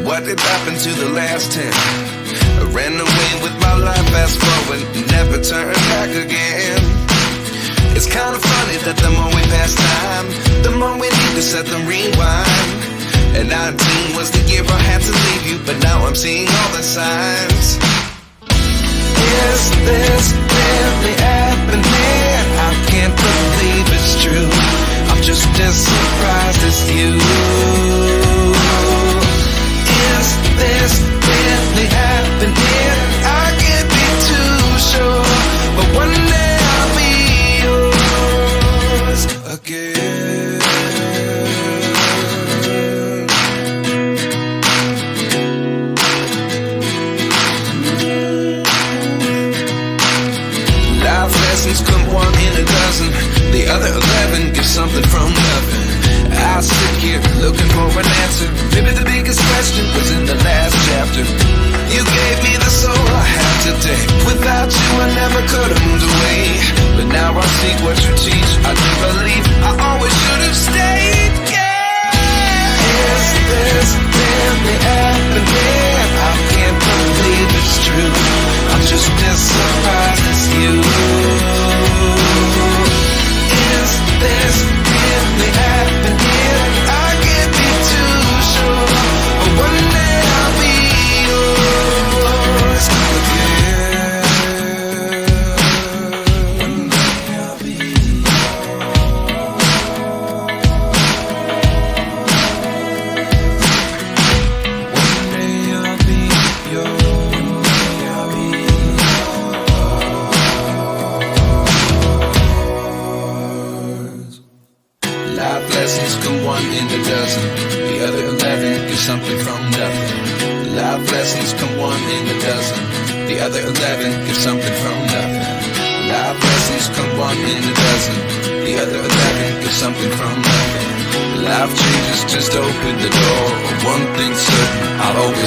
What did happen to the last 10? I ran away with my life, fast forward, never turn back again. It's kind of funny that the more we pass time, the more we need to set them rewind. And 19 was the year I had to leave you, but now I'm seeing all the signs. Is this really happening? I can't believe it's true. I'm just as surprised as you. Is this really happening? I can't be too sure, but one day I'll be yours again. Life lessons come one in a dozen. The other 11 give something from nothing. I sit here looking for an answer. Maybe the biggest question was in the last chapter. You gave me the soul I have today. Without you I never could have moved away. But now I see what you teach. I do believe I always should have stayed. Yeah. Is this really happening? I can't believe it's true. I'm just as surprised as you. Is this really happening? I can't be too sure, but one day I'll be yours again. One day I'll be Life lessons come one in a dozen. The other 11 give something from nothing. Life lessons come one in a dozen. The other 11 give something from nothing. Life lessons come one in a dozen. The other 11 give something from nothing. Life changes just open the door. One thing's certain, I'll always